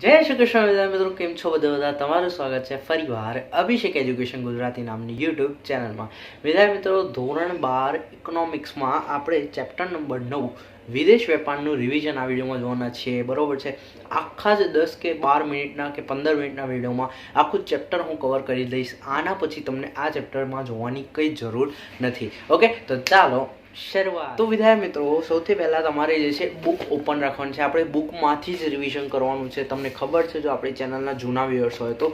જય શ્રી કૃષ્ણ વિદ્યાર્થી મિત્રો, કેમ છો બધા? તમારું સ્વાગત છે ફરીવાર અભિષેક એજ્યુકેશન ગુજરાતી નામની યુટ્યુબ ચેનલમાં. વિદ્યાર્થી મિત્રો, ધોરણ 12 ઇકોનોમિક્સમાં આપણે ચેપ્ટર નંબર 9 વિદેશ વેપારનું રિવિઝન આ વિડીયોમાં જોવાના છીએ. બરોબર છે. આખા જ 10 કે 12 મિનિટના કે 15 મિનિટના વિડીયોમાં આખું ચેપ્ટર હું કવર કરી દઈશ. આના પછી તમને આ ચેપ્ટરમાં જોવાની કંઈ જરૂર નથી. ઓકે, તો ચાલો શરૂઆત. તો વિદ્યાર્થી મિત્રો, સૌથી પહેલાં તમારે જે છે બુક ઓપન રાખવાની છે. આપણે બુકમાંથી જ રિવિઝન કરવાનું છે. તમને ખબર છે, જો આપણી ચેનલના જૂના વ્યુઅર્સ હોય તો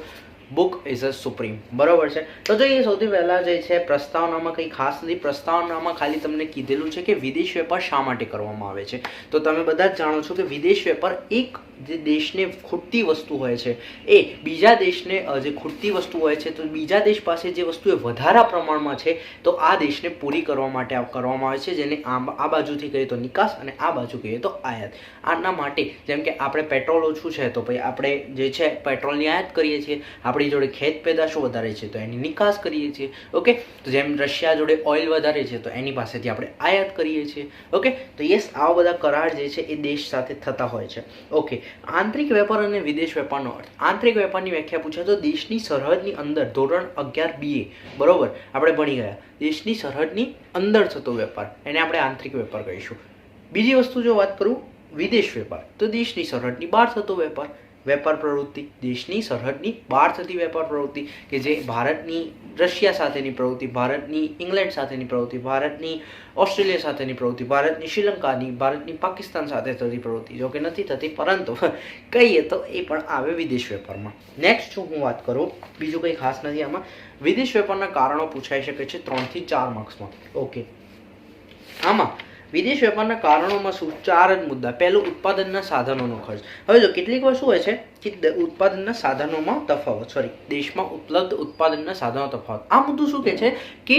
બુક ઇઝ અ સુપ્રીમ. બરાબર છે. તો જોઈએ સૌથી પહેલાં જે છે પ્રસ્તાવનામાં કંઈ ખાસ નથી. પ્રસ્તાવનામાં ખાલી તમને કીધેલું છે કે વિદેશ વેપાર શા માટે કરવામાં આવે છે. તો તમે બધા જ જાણો છો કે વિદેશ વેપાર એક જે દેશને ખૂટતી વસ્તુ હોય છે એ બીજા દેશને જે ખૂટતી વસ્તુ હોય છે, તો બીજા દેશ પાસે જે વસ્તુ એ વધારા પ્રમાણમાં છે તો આ દેશને પૂરી કરવા માટે કરવામાં આવે છે, જેને આ બાજુથી કહીએ તો નિકાસ અને આ બાજુ કહીએ તો આયાત. આના માટે જેમ કે આપણે પેટ્રોલ ઓછું છે તો ભાઈ આપણે જે છે પેટ્રોલની આયાત કરીએ છીએ. આપણી જોડે ખેત પેદાશો વધારે છે તો એની નિકાસ કરીએ છીએ. ઓકે, તો જેમ રશિયા જોડે ઓઇલ વધારે છે તો એની પાસેથી આપણે આયાત કરીએ છીએ. ઓકે, તો યસ, આવા બધા કરાર જે છે એ દેશ સાથે થતા હોય છે. ઓકે, આંતરિક વેપાર અને વિદેશ વેપારનો અર્થ. આંતરિક વેપારની વ્યાખ્યા પૂછે તો દેશની સરહદની અંદર ધોરણ 11 BA બરોબર આપણે ભણી ગયા. દેશની સરહદની અંદર થતો વેપાર એને આપણે આંતરિક વેપાર કહીશું. બીજી વસ્તુ જો વાત કરું વિદેશ વેપાર, તો દેશની સરહદની બહાર થતો વેપાર પ્રવૃત્તિ, દેશની સરહદની બહાર થતી વેપાર પ્રવૃત્તિ કે જે ભારતની રશિયા સાથેની પ્રવૃત્તિ, ભારતની ઇંગ્લેન્ડ સાથેની પ્રવૃત્તિ, ભારતની ઓસ્ટ્રેલિયા સાથેની પ્રવૃત્તિ, ભારતની શ્રીલંકાની, ભારતની પાકિસ્તાન સાથે થતી પ્રવૃત્તિ, જો કે નથી થતી પરંતુ કહીએ તો એ પણ આવે વિદેશ વેપારમાં. નેક્સ્ટ હું વાત કરું, બીજું કંઈ ખાસ નથી આમાં. વિદેશ વેપારના કારણો પૂછાઈ શકે છે 3 થી 4 માર્ક્સમાં. ઓકે, આમાં વિદેશ વેપારના કારણોમાં શું? 4 જ મુદ્દા. પહેલું, ઉત્પાદનના સાધનોનો ખર્ચ. હવે જો કેટલીક વાર શું હોય છે કે ઉત્પાદનના સાધનોમાં તફાવત, દેશમાં ઉપલબ્ધ ઉત્પાદનના સાધનો તફાવત. આ મુદ્દો શું કહે છે કે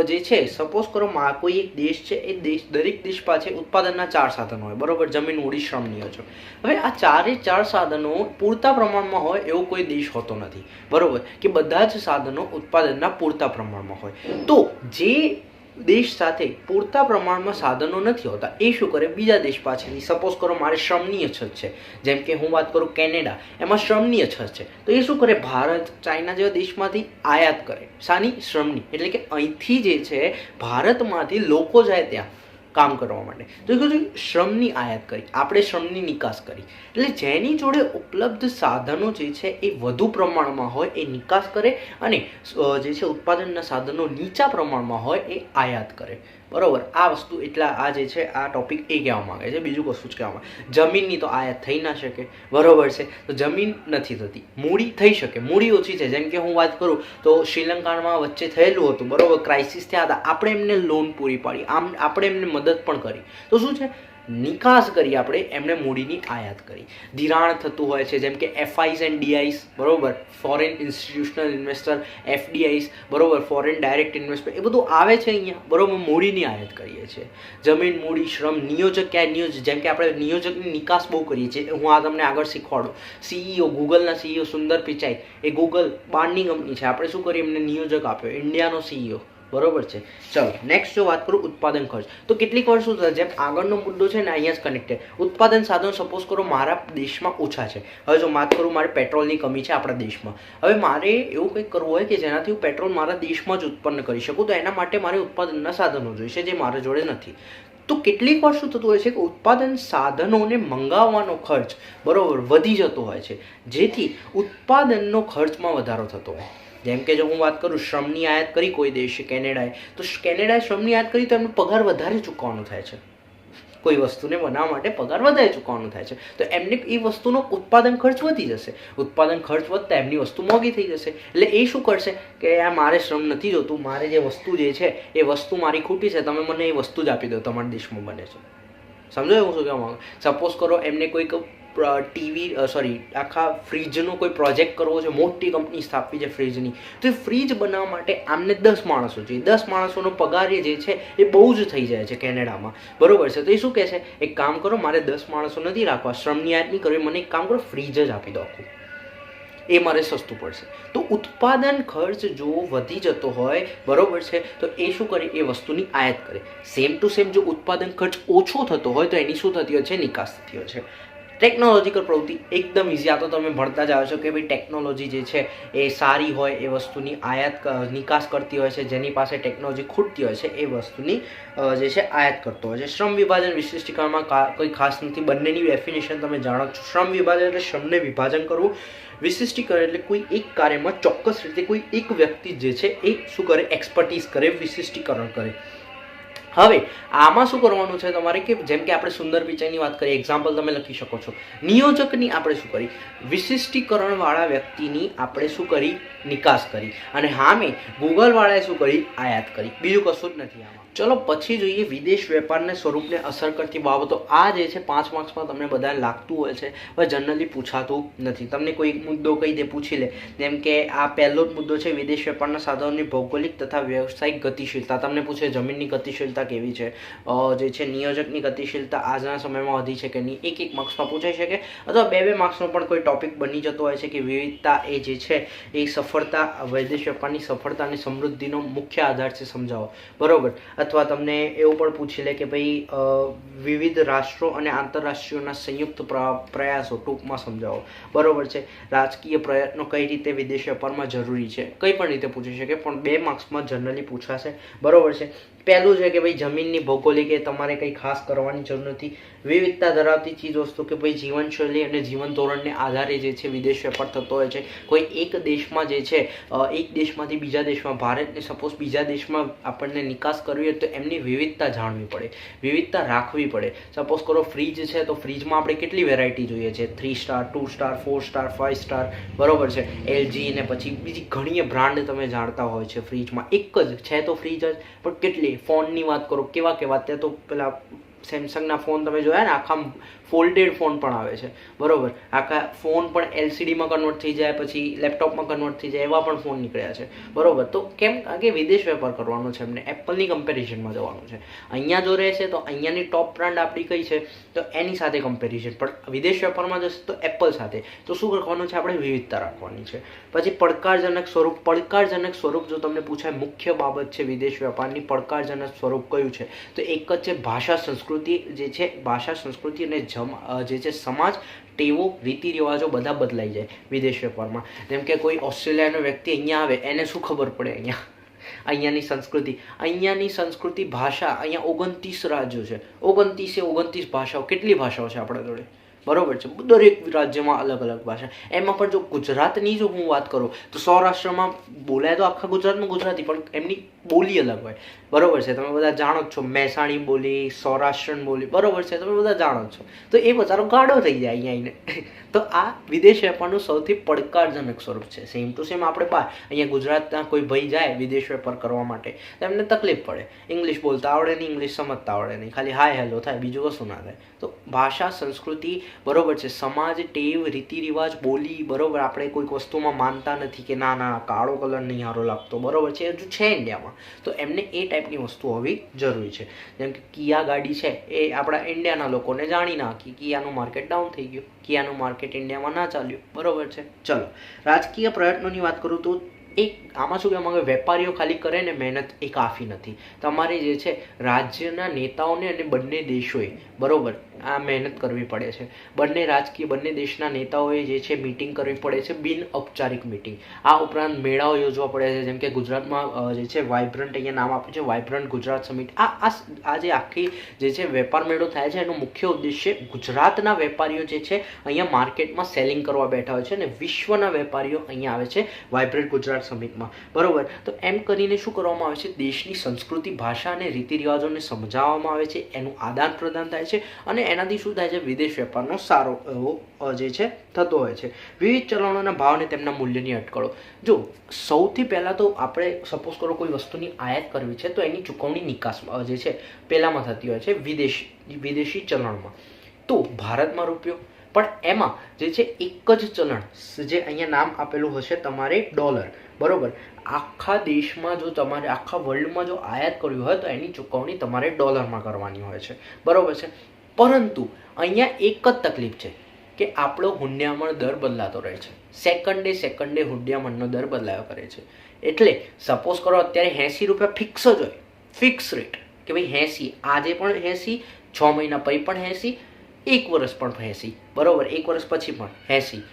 જે છે સપોઝ કરો કોઈ એક દેશ છે, એ દરેક દેશ પાસે ઉત્પાદનના 4 સાધનો હોય. બરોબર, જમીન, મૂડી, શ્રમ, નિયોજન. હવે આ 4 સાધનો પૂરતા પ્રમાણમાં હોય એવો કોઈ દેશ હોતો નથી. બરોબર, કે બધા જ સાધનો ઉત્પાદનના પૂરતા પ્રમાણમાં હોય. તો જે દેશ સાથે પૂરતા પ્રમાણમાં સાધનો નથી હોતા એ શું કરે, બીજા દેશ પાસેથી, સપોઝ કરો મારે શ્રમની અછત છે, જેમ કે હું વાત કરું કેનેડા, એમાં શ્રમની અછત છે, તો એ શું કરે, ભારત, ચાઇના જેવા દેશમાંથી આયાત કરે. શાની? શ્રમની. એટલે કે અહીંથી જે છે ભારતમાંથી લોકો જાય ત્યાં કામ કરવા માટે, તો એ કીધું શ્રમની આયાત કરી, આપણે શ્રમની નિકાસ કરી. એટલે જેની જોડે ઉપલબ્ધ સાધનો જે છે એ વધુ પ્રમાણમાં હોય એ નિકાસ કરે, અને જે છે ઉત્પાદનના સાધનો નીચા પ્રમાણમાં હોય એ આયાત કરે. બરોબર, આ વસ્તુ એટલા આ જે છે આ ટોપિક એ કહેવા માંગે છે, બીજું કશું જ કહેવા માંગે. જમીનની તો આયાત થઈ ના શકે. બરોબર છે, તો જમીન નથી થતી. મૂડી થઈ શકે, મૂડી ઓછી છે. જેમ કે હું વાત કરું તો શ્રીલંકામાં વચ્ચે થયેલું હતું, બરોબર, ક્રાઇસિસ થયા હતા, આપણે એમને લોન પૂરી પાડી, આપણે એમને મદદ પણ કરી, તો શું છે, નિકાસ કરી, આપણે એમને મૂડીની આયાત કરી. ધિરાણ થતું હોય છે, જેમ કે FIs એન્ડ DIs, બરોબર, ફોરેન ઇન્સ્ટિટ્યુશનલ ઇન્વેસ્ટર, FDIs, બરોબર, ફોરેન ડાયરેક્ટ ઇન્વેસ્ટમેન્ટ, એ બધું આવે છે અહીંયા. બરોબર, મૂડીની આયાત કરીએ છીએ. જમીન, મૂડી, શ્રમ, નિયોજક. ક્યાં નિયોજક? જેમ કે આપણે નિયોજકની નિકાસ બહુ કરીએ છીએ. હું આ તમને આગળ શીખવાડું. CEO, ગૂગલના CEO સુંદર પિચાઈ, એ ગૂગલ બહારની કંપની છે, આપણે શું કરીએ, એમને નિયોજક આપ્યો, ઇન્ડિયાનો CEO. બરોબર છે. ચલો નેક્સ્ટ જો વાત કરું ઉત્પાદન ખર્ચ, તો કેટલીક વાર શું થાય, જેમ આગળનો મુદ્દો છે ને અહીંયા જ કનેક્ટેડ. ઉત્પાદન સાધનો સપોઝ કરો મારા દેશમાં ઓછા છે. હવે જો વાત કરું, મારે પેટ્રોલની કમી છે આપણા દેશમાં. હવે મારે એવું કંઈક કરવું હોય કે જેનાથી હું પેટ્રોલ મારા દેશમાં જ ઉત્પન્ન કરી શકું, તો એના માટે મારે ઉત્પાદનના સાધનો જોઈશે, જે મારા જોડે નથી. તો કેટલીક વાર શું થતું હોય છે કે ઉત્પાદન સાધનોને મંગાવવાનો ખર્ચ, બરોબર, વધી જતો હોય છે, જેથી ઉત્પાદનનો ખર્ચમાં વધારો થતો હોય. જેમ કે જો હું વાત કરું, શ્રમની આયાત કરી કોઈ દેશે, કેનેડાએ, તો કેનેડાએ શ્રમની આયાત કરી તો એમને પગાર વધારે ચૂકવવાનો થાય છે. કોઈ વસ્તુને બનાવવા માટે પગાર વધારે ચૂકવવાનો થાય છે, તો એમને એ વસ્તુનો ઉત્પાદન ખર્ચ વધી જશે. ઉત્પાદન ખર્ચ વધતા એમની વસ્તુ મોંઘી થઈ જશે. એટલે એ શું કરશે કે આ મારે શ્રમ નથી જોતું, મારે જે વસ્તુ જે છે એ વસ્તુ મારી ખૂટી છે, તમે મને એ વસ્તુ જ આપી દો, તમારા દેશમાં બને છે. સમજો હું શું કહેવા માંગુ? સપોઝ કરો એમને કોઈક આખા ફ્રીજનો કોઈ પ્રોજેક્ટ કરવો છે, મોટી કંપની સ્થાપવી છે ફ્રીજની, તો એ ફ્રીજ બનાવવા માટે આમને 10 માણસો જોઈએ. 10 માણસોનો પગાર જે છે એ બહુ જ થઈ જાય છે કેનેડામાં. બરોબર છે, તો એ શું કહે છે, એક કામ કરો, મારે 10 માણસો નથી રાખવા, શ્રમની આયાત નહીં કરવી, મને એક કામ કરો, ફ્રીજ જ આપી દો આખું, એ મારે સસ્તું પડશે. તો ઉત્પાદન ખર્ચ જો વધી જતો હોય, બરોબર છે, તો એ શું કરે, એ વસ્તુની આયાત કરે. સેમ ટુ સેમ જો ઉત્પાદન ખર્ચ ઓછો થતો હોય તો એની શું થતી હોય છે, નિકાસ થતી હોય છે. ટેકનોલોજીકલ પ્રવૃત્તિ એકદમ ઇઝી. આ તો તમે ભણતા જ આવ્યો છો કે ભાઈ ટેકનોલોજી જે છે એ સારી હોય એ વસ્તુની આયાત નિકાસ કરતી હોય છે, જેની પાસે ટેકનોલોજી ખૂટતી હોય છે એ વસ્તુની જે છે આયાત કરતો હોય છે. શ્રમ વિભાજન વિશિષ્ટીકરણમાં કોઈ ખાસ નથી, બંનેની ડેફિનેશન તમે જાણો છો. શ્રમ વિભાજન એટલે શ્રમને વિભાજન કરવું, વિશિષ્ટીકરણ એટલે કોઈ એક કાર્યમાં ચોક્કસ રીતે કોઈ એક વ્યક્તિ જે છે એ શું કરે, એક્સપર્ટીઝ કરે, વિશિષ્ટીકરણ કરે. હવે આમાં શું કરવાનું છે તમારે કે જેમ કે આપણે સુંદર પિચાઈની વાત કરીએ, એક્ઝામ્પલ તમે લખી શકો છો. નિયોજકની આપણે શું કરી, વિશિષ્ટીકરણવાળા વ્યક્તિની આપણે શું કરી, નિકાસ કરી, અને હામે ગૂગલવાળાએ શું કરી, આયાત કરી. બીજું કશું જ નથી આમાં. ચલો પછી જોઈએ વિદેશ વેપારને સ્વરૂપને અસર કરતી બાબતો. આ જે છે 5 માર્ક્સમાં તમને બધાને લાગતું હોય છે, હવે જનરલી પૂછાતું નથી. તમને કોઈ એક મુદ્દો કહી દે, પૂછી લે, જેમ કે આ પહેલો જ મુદ્દો છે, વિદેશ વેપારના સાધનોની ભૌગોલિક તથા વ્યવસાયિક ગતિશીલતા. તમને પૂછે જમીનની ગતિશીલતા કેવી છે, જે છે નિયોજકની ગતિશીલતા આજના સમયમાં વધી છે કે નહીં, એક માર્ક્સમાં પૂછાઈ શકે, અથવા 2 માર્ક્સનો પણ કોઈ ટોપિક બની જતો હોય છે કે વિવિધતા એ જે છે એ સફળતા, વિદેશ વેપારની સફળતા અને સમૃદ્ધિનો મુખ્ય આધાર છે, સમજાવો. બરોબર. અથવા તમને એવું પણ પૂછી લે કે ભાઈ વિવિધ રાષ્ટ્રો અને આંતરરાષ્ટ્રીયોના સંયુક્ત પ્રયાસો ટૂંકમાં સમજાવો. બરોબર છે. રાજકીય પ્રયત્નો કઈ રીતે વિદેશ વેપારમાં જરૂરી છે, કઈ પણ રીતે પૂછી શકે, પણ 2 માર્ક્સમાં જનરલી પૂછાશે. બરોબર છે. પહેલું છે કે ભાઈ જમીનની ભૌગોલિક એ તમારે કંઈ ખાસ કરવાની જરૂર નથી. વિવિધતા ધરાવતી ચીજ વસ્તુ કે ભાઈ જીવનશૈલી અને જીવન ધોરણને આધારે જે છે વિદેશ વેપાર થતો હોય છે. કોઈ એક દેશમાં જે છે એક દેશમાંથી બીજા દેશમાં, ભારતને સપોઝ બીજા દેશમાં આપણને નિકાસ કરવી હોય તો એમની વિવિધતા જાણવી પડે, વિવિધતા રાખવી પડે. સપોઝ કરો ફ્રીજ છે તો ફ્રીજમાં આપણે કેટલી વેરાયટી જોઈએ છે, 3 સ્ટાર, 2 સ્ટાર, 4 સ્ટાર, 5 સ્ટાર. બરોબર છે. LG ને પછી બીજી ઘણી બ્રાન્ડ તમે જાણતા હોય છે. ફ્રીજમાં એક જ છે તો ફ્રીજ જ, પણ કેટલી. ફોનની વાત કરો, કેવા ત્યાં તો પેલા સેમસંગના ફોન તમે જોયા ને, આખા ફોલ્ડેડ ફોન પણ આવે છે. બરોબર. આખા ફોન પણ LCDમાં કન્વર્ટ થઈ જાય, પછી લેપટોપમાં કન્વર્ટ થઈ જાય, એવા પણ ફોન નીકળ્યા છે. બરોબર. તો કેમ? કારણ કે વિદેશ વેપાર કરવાનો છે એમને, એપલની કમ્પેરિઝનમાં જવાનું છે. અહીંયા જો રહે છે તો અહીંયાની ટોપ બ્રાન્ડ આપણી કઈ છે તો એની સાથે કમ્પેરિઝન, પણ વિદેશ વેપારમાં જશે તો એપલ સાથે. તો શું કરવાનું છે આપણે, વિવિધતા રાખવાની છે. પછી પડકારજનક સ્વરૂપ. પડકારજનક સ્વરૂપ જો તમને પૂછાય, મુખ્ય બાબત છે વિદેશ વેપારની, પડકારજનક સ્વરૂપ કયું છે તો એક જ છે ભાષા સંસ્કૃતિ. જે છે ભાષા સંસ્કૃતિ અને જે છે સમાજ, ટેવો, રીતિ રિવાજો બધા બદલાઈ જાય વિદેશ વેપારમાં. જેમ કે કોઈ ઓસ્ટ્રેલિયાનો વ્યક્તિ અહીંયા આવે, એને શું ખબર પડે અહીંયાની સંસ્કૃતિ, ભાષા. અહીંયા 29 રાજ્યો છે, 29 ભાષાઓ. કેટલી ભાષાઓ છે આપણા જોડે? બરોબર છે. દરેક રાજ્યમાં અલગ અલગ ભાષા. એમાં પણ જો ગુજરાતની જો હું વાત કરું તો સૌરાષ્ટ્રમાં બોલાય તો આખા ગુજરાતમાં ગુજરાતી, પણ એમની બોલી અલગ હોય. બરોબર છે. તમે બધા જાણો જ છો, મહેસાણી બોલી, સૌરાષ્ટ્રન બોલી. બરોબર છે. તમે બધા જાણો છો. તો એ બચારો ગાઢો થઈ જાય અહીંયા આવીને. તો આ વિદેશ વેપારનું સૌથી પડકારજનક સ્વરૂપ છે. સેમ ટુ સેમ આપણે અહીંયા ગુજરાતના કોઈ ભાઈ જાય વિદેશ વેપાર કરવા માટે, એમને તકલીફ પડે. ઇંગ્લિશ બોલતા આવડે નહીં, ઇંગ્લિશ સમજતા આવડે નહીં, ખાલી હાય હેલો થાય, બીજું કશું ના થાય. તો ભાષા, સંસ્કૃતિ, બરોબર છે, સમાજ, ટેવ, રીતિ રિવાજ, બોલી. બરોબર. આપણે કોઈક વસ્તુમાં માનતા નથી કે ના કાળો કલર નહીં સારો લાગતો. બરોબર છે. હજુ છે ઇન્ડિયામાં, તો એમને એ ટાઈપની વસ્તુ હોવી જરૂરી છે. જેમ કે કિયા ગાડી છે, એ આપણા ઇન્ડિયાના લોકોને જાણી નાખી, કિયાનું માર્કેટ ડાઉન થઈ ગયું, કિયાનું માર્કેટ ઇન્ડિયામાં ના ચાલ્યું. બરોબર છે. ચલો રાજકીય પ્રયત્નોની વાત કરું તો આમાં શું કહેવામાં આવે, વેપારીઓ ખાલી કરે ને મહેનત એ કાફી નથી. તમારે જે છે રાજ્યના નેતાઓને અને બંને દેશોએ બરોબર આ મહેનત કરવી પડે છે. બંને દેશના નેતાઓએ જે છે મીટિંગ કરવી પડે છે, બિન ઔપચારિક મીટિંગ. આ ઉપરાંત મેળાઓ યોજવા પડે છે. જેમ કે ગુજરાતમાં જે છે વાઇબ્રન્ટ, અહીંયા નામ આપ્યું છે વાઇબ્રન્ટ ગુજરાત સમિટ. આ જે આખી જે છે વેપાર મેળો થાય છે, એનો મુખ્ય ઉદ્દેશ્ય ગુજરાતના વેપારીઓ જે છે અહીંયા માર્કેટમાં સેલિંગ કરવા બેઠા હોય છે, અને વિશ્વના વેપારીઓ અહીંયા આવે છે વાઇબ્રન્ટ ગુજરાત સમિટમાં. બરોબર. તો એમ કરીને શું કરવામાં આવે છે, દેશની સંસ્કૃતિ, ભાષા અને રીતિ રિવાજોને સમજાવવામાં આવે છે, એનું આદાન પ્રદાન થાય છે, અને એનાથી શું થાય છે, વિદેશ વેપારનો સારો એવો જે છે થતો હોય છે. વિવિધ ચલણોના ભાવ અને તેમના મૂલ્યની અટકળો. જો સૌથી પહેલાં તો આપણે સપોઝ કરો કોઈ વસ્તુની આયાત કરવી છે તો એની ચૂકવણી નિકાસ જે છે પહેલાંમાં થતી હોય છે વિદેશી ચલણમાં. તો ભારતમાં રૂપિયો, પણ એમાં જે છે એક જ ચલણ જે અહીંયા નામ આપેલું હશે તમારે ડોલર. બરોબર. આખા દેશમાં જો તમારે આખા વર્લ્ડમાં જો આયાત કરવી હોય તો એની ચૂકવણી તમારે ડોલરમાં કરવાની હોય છે. બરોબર છે. પરંતુ અહીંયા એક જ તકલીફ છે કે આપણો હુંડિયામણ દર બદલાતો રહે છે. સેકન્ડે હુંડિયામણનો દર બદલાયો કરે છે. એટલે સપોઝ કરો અત્યારે 80 રૂપિયા ફિક્સ જ હોય, ફિક્સ રેટ કે ભાઈ 80, આજે પણ 80, 6 મહિના પછી પણ 80, 1 વર્ષ પણ 80, બરાબર, 1 વર્ષ પછી પણ 80,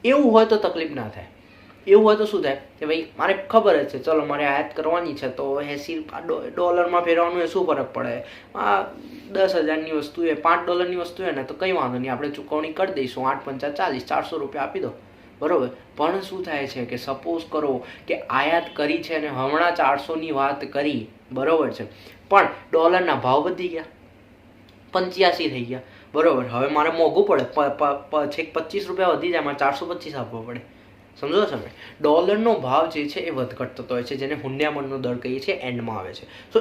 એવું હોય તો તકલીફ ના થાય. એવું હોય તો શું થાય કે ભાઈ મારે ખબર જ છે, ચલો મારે આયાત કરવાની છે તો 80 ડોલરમાં ફેરવાનું એ શું ફરક પડે, આ 10,000ની વસ્તુ એ $5 વસ્તુ છે ને તો કંઈ વાંધો નહીં, આપણે ચૂકવણી કરી દઈશું, 8 × 5 = 40, 400 રૂપિયા આપી દો, બરાબર. પણ શું થાય છે કે સપોઝ કરો કે આયાત કરી છે અને હમણાં 400ની વાત કરી, બરાબર છે, પણ ડોલરના ભાવ વધી ગયા, 85 થઈ ગયા, બરાબર. હવે મારે મોંઘું પડે, છેક 25 રૂપિયા વધી જાય, મારે 425 આપવો પડે. સમજો છો તમે? ડોલરનો ભાવ જે છે એ વધઘટ થતો હોય છે, જેને હુંડિયામણનો દર કહીએ છીએ, એન્ડમાં આવે છે. તો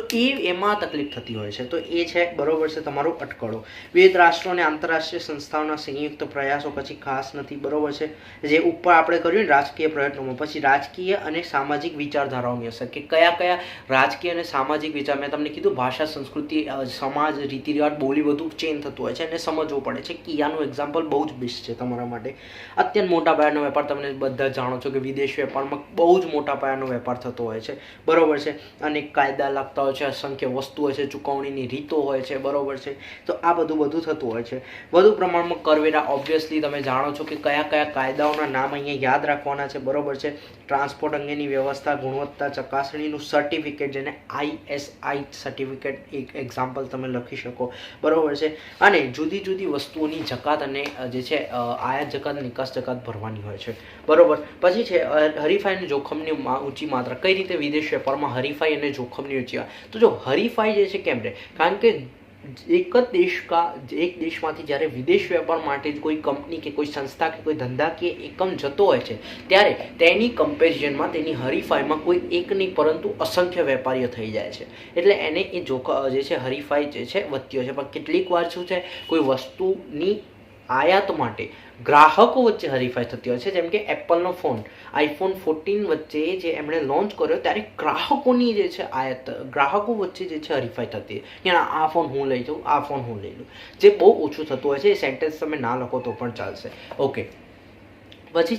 એમાં તકલીફ થતી હોય છે. તો એ છે, બરોબર છે, તમારું અટકળો. વિવિધ રાષ્ટ્રો અને આંતરરાષ્ટ્રીય સંસ્થાઓના સંયુક્ત પ્રયાસો પછી ખાસ નથી, બરોબર છે, જે ઉપર આપણે કર્યું ને રાજકીય પ્રયત્નોમાં. પછી રાજકીય અને સામાજિક વિચારધારાઓની અસર, કે કયા કયા રાજકીય અને સામાજિક વિચાર, મેં તમને કીધું ભાષા, સંસ્કૃતિ, સમાજ, રીતિ રિવાજ, બોલી બધું ચેન્જ થતું હોય છે અને સમજવું પડે છે. કિયાનું એક્ઝામ્પલ બહુ જ બેસ્ટ છે તમારા માટે. અત્યંત મોટા પાયાનો વેપાર, તમને બધા જાણો છો કે વિદેશ વેપારમાં બહુ જ મોટા પાયાનો વેપાર થતો હોય છે, બરોબર છે, અને કાયદા લાગતા હોય છે, અસંખ્ય વસ્તુ હોય છે, ચૂકવણીની રીતો હોય છે, બરોબર છે. તો આ બધું થતું હોય છે. વધુ પ્રમાણમાં કરવેરા, ઓબ્વિયસલી તમે જાણો છો કે કયા કયા કાયદાઓના નામ અહીંયા યાદ રાખવાના છે, બરોબર છે. ટ્રાન્સપોર્ટ અંગેની વ્યવસ્થા, ગુણવત્તા ચકાસણીનું સર્ટિફિકેટ, જેને ISI સર્ટિફિકેટ એક એક્ઝામ્પલ તમે લખી શકો, બરોબર છે. અને જુદી જુદી વસ્તુઓની જકાત અને જે છે આયાત જકાત, નિકાસ જકાત ભરવાની હોય છે, બરોબર. પછી છે હરીફાઈ અને જોખમની ઊંચી માત્રા. કઈ રીતે વિદેશ વેપારમાં હરીફાઈ અને જોખમની ઊંચી? તો જો હરીફાઈ જે છે કેમ રહે, કારણ કે એક દેશમાંથી જ્યારે વિદેશ વેપાર માટે કોઈ કંપની કે કોઈ સંસ્થા કે કોઈ ધંધાકીય એકમ જતો હોય છે, ત્યારે તેની કમ્પેરિઝનમાં, તેની હરીફાઈમાં કોઈ એક નહીં પરંતુ અસંખ્ય વેપારીઓ થઈ જાય છે. એટલે એને એ જે છે હરીફાઈ જે છે વધતી હોય છે. પણ કેટલીક વાર શું છે, કોઈ વસ્તુની આયાત માટે ગ્રાહકો વચ્ચે હરીફાઈ થતી હોય છે. જેમ કે એપલનો ફોન iPhone 14 વચ્ચે જે એમણે લોન્ચ કર્યો, ત્યારે ગ્રાહકોની જે છે આયાત, ગ્રાહકો વચ્ચે જે છે હરીફાઈ થતી હોય, આ ફોન હું લઈ જાઉં, આ ફોન હું લઈ લઉં, જે બહુ ઓછું થતું હોય છે. એ સેન્ટેન્સ તમે ના લખો તો પણ ચાલશે, ઓકે. પછી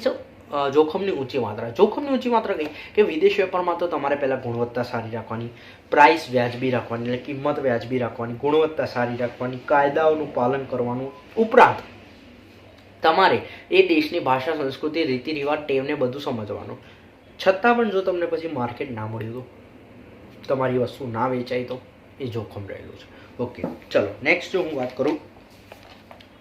જોખમની ઊંચી માત્રા. જોખમની ઊંચી માત્રા કઈ કે વિદેશ વેપારમાં તો તમારે પહેલાં ગુણવત્તા સારી રાખવાની, પ્રાઇસ વ્યાજબી રાખવાની, એટલે કિંમત વ્યાજબી રાખવાની, ગુણવત્તા સારી રાખવાની, કાયદાઓનું પાલન કરવાનું, ઉપરાંત તમારે એ દેશની ભાષા, સંસ્કૃતિ, રીતિ રિવાજ, ટેવને બધું સમજવાનું. છતાં પણ જો તમને પછી માર્કેટ ના મળ્યું તો, તમારી વસ્તુ ના વેચાય તો એ જોખમ રહેલું છે, ઓકે. ચલો નેક્સ્ટ જો હું વાત કરું,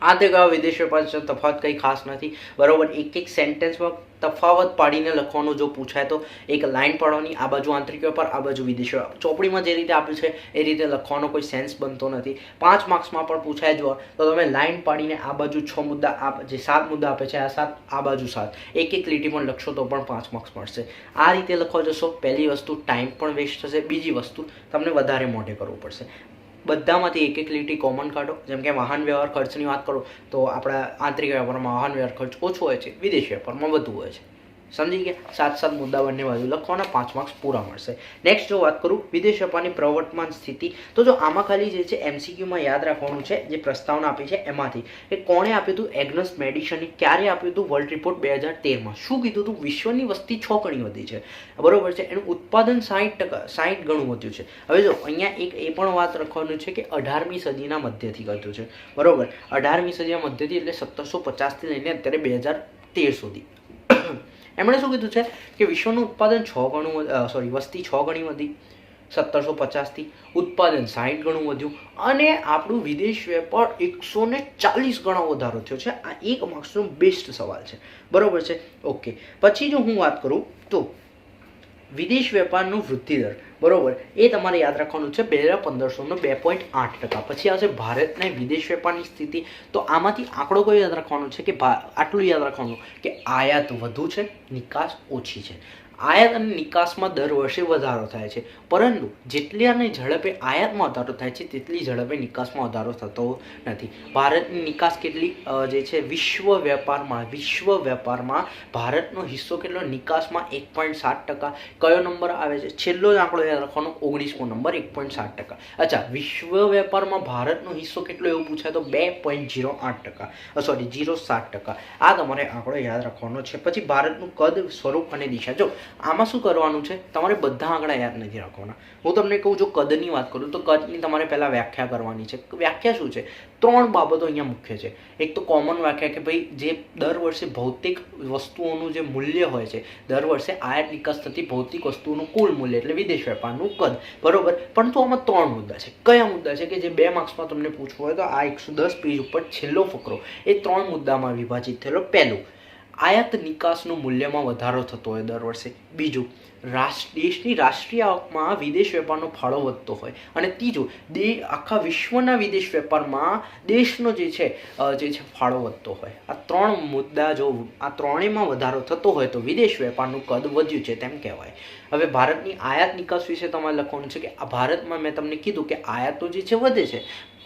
આંતરિક વિદેશ વેપાર તફાવત કંઈ ખાસ નથી, બરોબર. એક સેન્ટેન્સમાં તફાવત પાડીને લખવાનું જો પૂછાય તો એક લાઇન પાડવાની, આ બાજુ આંતરિક વેપાર, આ બાજુ વિદેશ વેપાર. ચોપડીમાં જે રીતે આપ્યું છે એ રીતે લખવાનો કોઈ સેન્સ બનતો નથી. 5 માર્ક્સમાં પણ પૂછાય જો તો તમે લાઇન પાડીને આ બાજુ 6 મુદ્દા, જે 7 મુદ્દા આપે છે, આ 7, આ બાજુ 7, એક લીટીમાં લખશો તો પણ 5 માર્ક્સ મળશે. આ રીતે લખવા જશો, પહેલી વસ્તુ ટાઈમ પણ વેસ્ટ થશે, બીજી વસ્તુ તમને વધારે મોઢે કરવું પડશે. બધામાંથી એક લીટી કોમન કાઢો. જેમ કે વાહન વ્યવહાર ખર્ચની વાત કરો તો આપણા આંતરિક વેપારમાં વાહન વ્યવહાર ખર્ચ ઓછો હોય છે, વિદેશ વેપારમાં વધુ હોય છે. સમજી ગયા? 7 મુદ્દા બંને બાજુ લખવાના, 5 માર્ક્સ પૂરા મળશે. નેક્સ્ટ જો વાત કરું વિદેશ વેપારની પ્રવર્તમાન સ્થિતિ, તો જો આમાં ખાલી જે છે MCQમાં યાદ રાખવાનું છે, જે પ્રસ્તાવના આપી છે એમાંથી, કે કોણે આપ્યું હતું, એગ્નસ મેડિસને. ક્યારે આપ્યું હતું? વર્લ્ડ રિપોર્ટ 2013માં. શું કીધું હતું? વિશ્વની વસ્તી 6 ગણી વધી છે, બરોબર છે. એનું ઉત્પાદન 60 ગણું વધ્યું છે. હવે જો અહીંયા એક એ પણ વાત રાખવાનું છે કે 18મી સદીના મધ્યથી કર્યું છે, બરોબર. 18મી સદીના મધ્યથી એટલે 1750થી લઈને અત્યારે 2013 સુધી. એમણે શું કીધું છે કે વિશ્વનું ઉત્પાદન 6 ગણું, વસ્તી 6 ગણી વધી 1750થી, ઉત્પાદન 60 ગણું વધ્યું, અને આપણું વિદેશ વેપાર 140 ગણો વધારો થયો છે. આ 1 માર્ક્સનો બેસ્ટ સવાલ છે, બરોબર છે, ઓકે. પછી જો હું વાત કરું તો વિદેશ વેપારનો વૃદ્ધિ દર, બરોબર, એ તમારે યાદ રાખવાનું છે 2015નો 2.8%. પછી આવશે ભારતના વિદેશ વેપારની સ્થિતિ. તો આમાંથી આંકડો કયો યાદ રાખવાનો છે કે આટલું યાદ રાખવાનું કે આયાત વધુ છે, નિકાસ ઓછી છે. આયાત અને નિકાસમાં દર વર્ષે વધારો થાય છે, પરંતુ જેટલી અને ઝડપે આયાતમાં વધારો થાય છે તેટલી ઝડપે નિકાસમાં વધારો થતો નથી. ભારતની નિકાસ કેટલી જે છે વિશ્વ વેપારમાં ભારતનો હિસ્સો કેટલો? નિકાસમાં 1.7%. કયો નંબર આવે છે? છેલ્લો જ આંકડો યાદ રાખવાનો, 19મો નંબર, 1.7%. અચ્છા, વિશ્વ વેપારમાં ભારતનો હિસ્સો કેટલો એવું પૂછાય તો 2.08%, 0.7%. આ તમારે આંકડો યાદ રાખવાનો છે. પછી ભારતનું કદ, સ્વરૂપ અને દિશા. જો આમાં શું કરવાનું છે, તમારે બધા આંકડા યાદ નથી રાખવાના. હું તમને કહું, જો કદની વાત કરું તો કદની તમારે પહેલાં વ્યાખ્યા કરવાની છે. વ્યાખ્યા શું છે? 3 બાબતો અહીંયા મુખ્ય છે. એક તો કોમન વ્યાખ્યા કે ભાઈ જે દર વર્ષે ભૌતિક વસ્તુઓનું જે મૂલ્ય હોય છે, દર વર્ષે આયાત નિકાસ થતી ભૌતિક વસ્તુઓનું કુલ મૂલ્ય એટલે વિદેશ વેપારનું કદ, બરોબર. પરંતુ આમાં 3 મુદ્દા છે. કયા મુદ્દા છે કે જે 2 માર્ક્સમાં તમને પૂછવું હોય તો આ 110 પેજ ઉપર છેલ્લો ફકરો એ 3 મુદ્દામાં વિભાજિત થયેલો. પહેલું, આયાત નિકાસનું મૂલ્યમાં વધારો થતો હોય દર વર્ષે. બીજું, દેશની રાષ્ટ્રીય આવકમાં વિદેશ વેપારનો ફાળો વધતો હોય. અને ત્રીજું, આખા વિશ્વના વિદેશ વેપારમાં દેશનો જે છે ફાળો વધતો હોય. આ 3 મુદ્દા જો આ ત્રણેયમાં વધારો થતો હોય તો વિદેશ વેપારનું કદ વધ્યું છે તેમ કહેવાય. હવે ભારતની આયાત નિકાસ વિશે તમારે લખવાનું છે કે આ ભારતમાં મેં તમને કીધું કે આયાતો જે છે વધે છે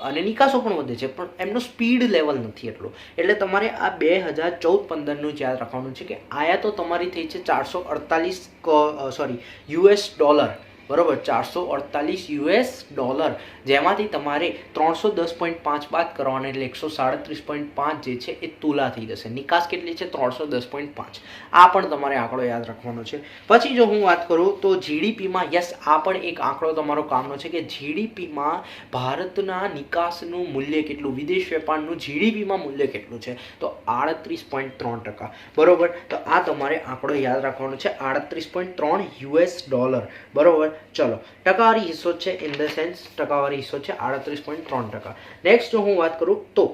અને નિકાસો પણ વધે છે, પણ એમનો સ્પીડ લેવલ નથી એટલો. એટલે તમારે આ 2014-15નું જ યાદ રાખવાનું છે કે આયાતો તમારી થઈ છે $448, બરોબર, $448, જેમાંથી તમારે 310.5 બાદ કરવાના એટલે 137.5 જે છે એ તુલા થઈ જશે. નિકાસ કેટલી છે? 310.5. આ પણ તમારે આંકડો યાદ રાખવાનો છે. પછી જો હું વાત કરું તો જીડીપીમાં, યસ, આ પણ એક આંકડો તમારો કામનો છે કે જીડીપીમાં ભારતના નિકાસનું મૂલ્ય કેટલું, વિદેશ વેપારનું જીડીપીમાં મૂલ્ય કેટલું છે? તો 38.3%, બરોબર. તો આ તમારે આંકડો યાદ રાખવાનો છે, $38.3, બરોબર. ચલો, ટકાવારી હિસ્સો છે, ઇન ધ સેન્સ ટકાવારી હિસ્સો છે 38.3%. નેક્સ્ટ જો હું વાત કરું તો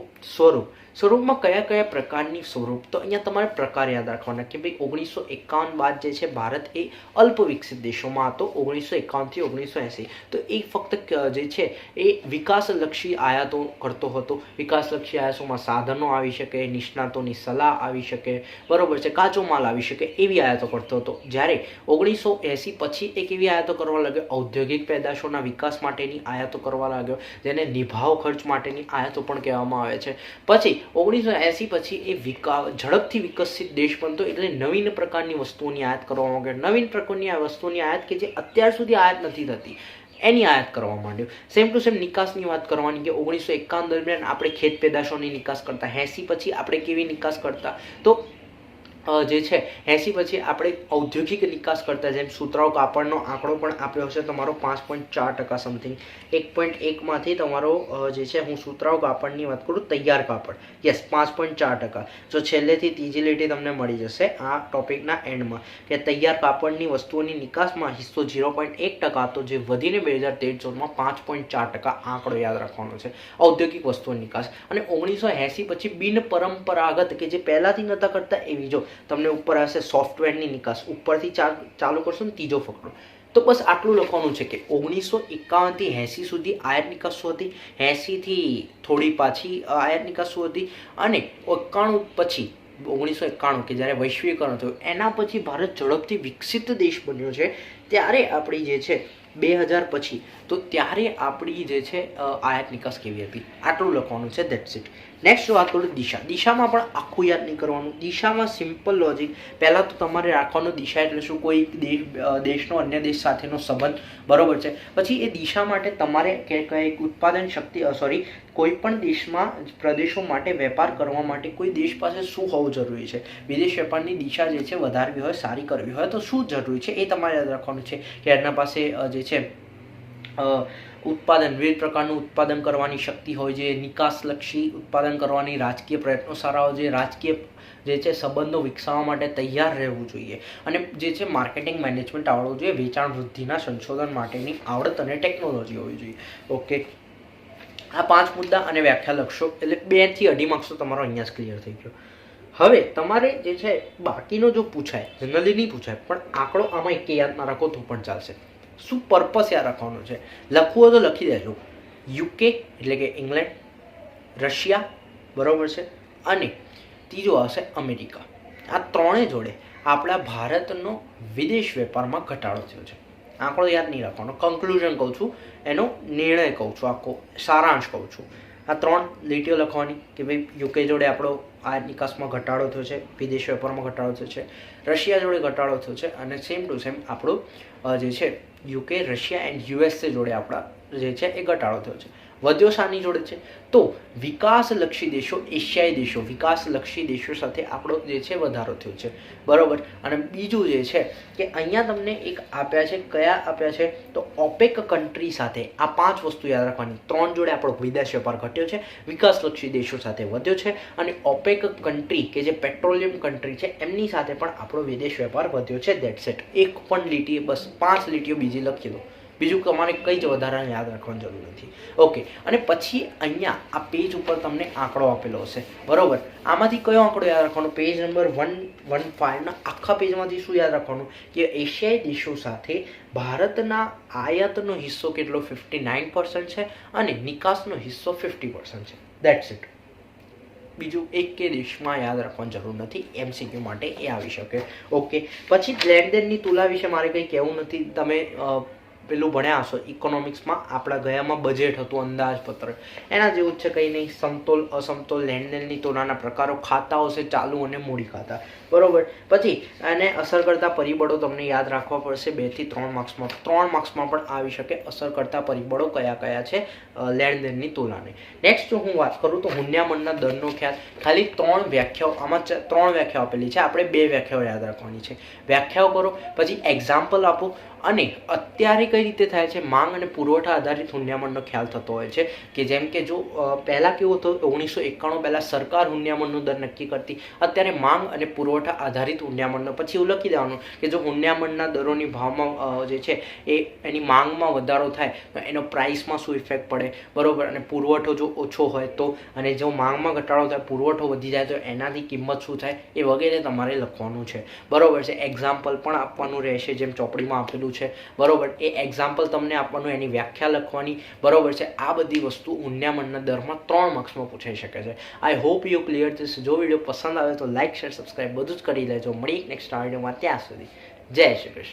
સ્વરૂપમાં કયા પ્રકારની સ્વરૂપ, તો અહીંયા તમારે પ્રકાર યાદ રાખવાના કે ભાઈ 1951 બાદ જે છે ભારત એ અલ્પ વિકસિત દેશોમાં હતો. 1951 થી 1980 તો એ ફક્ત જે છે એ વિકાસલક્ષી આયાતો કરતો હતો. વિકાસલક્ષી આયાતોમાં સાધનો આવી શકે, નિષ્ણાતોની સલાહ આવી શકે, બરોબર છે, કાચો માલ આવી શકે, એવી આયાતો કરતો હતો. જ્યારે 1980 પછી એક એવી આયાતો કરવા લાગ્યો, ઔદ્યોગિક પેદાશોના વિકાસ માટેની આયાતો કરવા લાગ્યો, જેને નિભાવ ખર્ચ માટેની આયાતો પણ કહેવામાં આવે છે. પછી 1980 પછી એ ઝડપથી વિકસિત દેશ બનતો, એટલે નવીન પ્રકારની વસ્તુઓની આયાત કરવામાં માંડ્યો. નવીન પ્રકારની આ વસ્તુઓની આયાત કે જે અત્યાર સુધી આયાત નથી થતી એની આયાત કરવા માંડ્યો. સેમ ટુ સેમ નિકાસની વાત કરવાની કે 1951 દરમિયાન આપણે ખેત પેદાશોની નિકાસ કરતા, 80 પછી આપણે કેવી નિકાસ કરતા, તો જે છે 80 પછી આપણે ઔદ્યોગિક નિકાસ કરતા. જેમ સુતરાઉ કાપડનો આંકડો પણ આપ્યો હશે તમારો 5.4% સમથિંગ. 1.1માંથી તમારો જે છે, હું સુતરાઉ કાપડની વાત કરું, તૈયાર કાપડ, યસ, 5.4%. જો છેલ્લેથી ત્રીજી લીટી તમને મળી જશે આ ટોપિકના એન્ડમાં કે તૈયાર કાપડની વસ્તુઓની નિકાસમાં હિસ્સો 0.1% હતો, જે વધીને 2013-14માં 5.4% આંકડો યાદ રાખવાનો છે ઔદ્યોગિક વસ્તુઓની નિકાસ. અને 1980 પછી બિનપરંપરાગત કે જે પહેલાંથી નહોતા કરતા એવી, જો તમને ઉપર હશે સોફ્ટવેરની નિકાસ, ઉપરથી ચાલુ કરશો ને ત્રીજો ફકરો, તો બસ આટલું લખવાનું છે કે 1951 થી 80 સુધી આયાત નિકાસ શું હતી, 80 થી થોડી પાછી આયાત નિકાસ શું હતી, અને 91 પછી 1991 કે જ્યારે વૈશ્વિકરણ થયું એના પછી ભારત ઝડપથી વિકસિત દેશ બન્યો છે. ત્યારે આપણી જે છે 2000 પછી, તો ત્યારે આપણી જે છે આયાત નિકાસ કેવી હતી, આટલું લખવાનું છે. That's it. નેક્સ્ટ વાત કરું દિશા. દિશામાં પણ આખું યાદ નહીં કરવાનું. દિશામાં સિમ્પલ લોજિક. પહેલાં તો તમારે રાખવાનું દિશા એટલે શું, કોઈ દેશનો અન્ય દેશ સાથેનો સંબંધ, બરોબર છે. પછી એ દિશા માટે તમારે કંઈક ઉત્પાદન શક્તિ, કોઈ પણ દેશમાં પ્રદેશો માટે વેપાર કરવા માટે કોઈ દેશ પાસે શું હોવું જરૂરી છે, વિદેશ વેપારની દિશા જે છે વધારવી હોય, સારી કરવી હોય તો શું જરૂરી છે એ તમારે યાદ રાખવાનું છે. કે એના પાસે જે છે ઉત્પાદન, વિવિધ પ્રકારનું ઉત્પાદન કરવાની શક્તિ હોય છે, નિકાસલક્ષી ઉત્પાદન કરવાની રાજકીય પ્રયત્નો સારા હોય છે, રાજકીય જે છે સંબંધો વિકસાવવા માટે તૈયાર રહેવું જોઈએ, અને જે છે માર્કેટિંગ મેનેજમેન્ટ આવડવું જોઈએ, વેચાણ વૃદ્ધિના સંશોધન માટેની આવડત અને ટેકનોલોજી હોવી જોઈએ. ઓકે, આ 5 મુદ્દા અને વ્યાખ્યા લખશો એટલે 2 થી 2.5 માર્ક્સ તો તમારો અહીંયા જ ક્લિયર થઈ ગયો. હવે તમારે જે છે બાકીનો જો પૂછાય, જનરલી નહીં પૂછાય, પણ આંકડો આમાં એક યાદ ના રાખો તો પણ ચાલશે. શું પર્પસ યાદ રાખવાનો છે, લખવું હોય તો લખી દેજો. યુકે એટલે કે ઇંગ્લેન્ડ, રશિયા, બરોબર છે, અને ત્રીજો આવશે અમેરિકા. આ ત્રણે જોડે આપણા ભારતનો વિદેશ વેપારમાં ઘટાડો થયો છે. આંકડો યાદ નહીં રાખવાનો, કન્ક્લુઝન કહું છું, એનો નિર્ણય કહું છું, આખો સારાંશ કહું છું. આ 3 લીટીઓ લખવાની કે ભાઈ યુકે જોડે આપણો આ નિકાસમાં ઘટાડો થયો છે, વિદેશ વેપારમાં ઘટાડો થયો છે, રશિયા જોડે ઘટાડો થયો છે, અને સેમ ટુ સેમ આપણું જે છે યુકે, રશિયા એન્ડ યુએસએ જોડે આપણા જે છે એ ઘટાડો થયો છે. વધ્યો શાની જોડે છે? તો વિકાસલક્ષી દેશો, એશિયાઈ દેશો, વિકાસલક્ષી દેશો સાથે આપણો જે છે વધારો થયો છે. બરોબર. અને બીજું જે છે કે અહીંયા તમને એક આપ્યા છે, કયા આપ્યા છે? તો ઓપેક કન્ટ્રી સાથે. આ 5 વસ્તુ યાદ રાખવાની. 3 જોડે આપણો વિદેશ વેપાર ઘટ્યો છે, વિકાસલક્ષી દેશો સાથે વધ્યો છે, અને ઓપેક કન્ટ્રી કે જે પેટ્રોલિયમ કન્ટ્રી છે એમની સાથે પણ આપણો વિદેશ વેપાર વધ્યો છે. That's it. એક પણ લીટી, બસ 5 લીટીઓ બીજી લખી દો. બીજું તમારે કંઈ જ વધારાને યાદ રાખવાની જરૂર નથી. ઓકે. અને પછી અહીંયા આ પેજ ઉપર તમને આંકડો આપેલો હશે. બરોબર. આમાંથી કયો આંકડો યાદ રાખવાનો? પેજ નંબર 115 ના આખા પેજમાંથી શું યાદ રાખવાનું? કે એશિયાઈ દેશો સાથે ભારતના આયાતનો હિસ્સો કેટલો? 59% છે, અને નિકાસનો હિસ્સો 50% છે. That's it. બીજું એક કે દેશમાં યાદ રાખવાની જરૂર નથી. MCQ માટે એ આવી શકે. ઓકે. પછી લેણદેણની તુલા વિશે મારે કંઈ કહેવું નથી. તમે પેલું ભણ્યા હશો ઇકોનોમિક્સમાં, આપણા ગયામાં બજેટ હતું, અંદાજપત્ર, એના જેવું જ છે. કંઈ નહીં. સમતોલ, અસમતોલ, લેણદેણની તુલાના પ્રકારો, ખાતાઓ છે ચાલુ અને મૂડી ખાતા. બરોબર. પછી એને અસર કરતા પરિબળો તમને યાદ રાખવા પડશે 2 થી 3 માર્ક્સમાં. 3 માર્ક્સમાં પણ આવી શકે અસર કરતા પરિબળો કયા કયા છે લેણદેણની તુલાને. નેક્સ્ટ જો હું વાત કરું તો હુંડિયામણના દરનો ખ્યાલ. ખાલી 3 વ્યાખ્યાઓ, આમાં 3 વ્યાખ્યાઓ આપેલી છે, આપણે 2 વ્યાખ્યાઓ યાદ રાખવાની છે. વ્યાખ્યાઓ કરો, પછી એક્ઝામ્પલ આપો, અને અત્યારે કઈ રીતે થાય છે માંગ અને પુરવઠા આધારિત હુંડિયામણનો ખ્યાલ થતો હોય છે. કે જેમ કે જો પહેલાં કેવું હતું, 1991 પહેલાં સરકાર હુંડિયામણનો દર નક્કી કરતી. અત્યારે માંગ અને પુરવઠા આધારિત હુંડિયામણનો. પછી એવું લખી દેવાનું કે જો હુંડિયામણના દરોની ભાવમાં જે છે એ એની માંગમાં વધારો થાય તો એનો પ્રાઇસમાં શું ઇફેક્ટ પડે. બરોબર. અને પુરવઠો જો ઓછો હોય તો, અને જો માંગમાં ઘટાડો થાય, પુરવઠો વધી જાય તો એનાથી કિંમત શું થાય, એ વગેરે તમારે લખવાનું છે. બરોબર છે. એક્ઝામ્પલ પણ આપવાનું રહેશે, જેમ ચોપડીમાં આપેલું છે. બરોબર. એ એક્ઝામ્પલ તમને આપવાનું, એની વ્યાખ્યા લખવાની. બરોબર છે. આ બધી વસ્તુ હુંડિયામણના દરમાં 3 માર્ક્સમાં પૂછાઈ શકે છે. I hope you clear this. જો વિડીયો પસંદ આવે તો લાઇક, શેર, સબસ્ક્રાઈબ બધું જ કરી લેજો. મળી નેક્સ્ટ વિડીયોમાં. ત્યાં સુધી જય શ્રી કૃષ્ણ.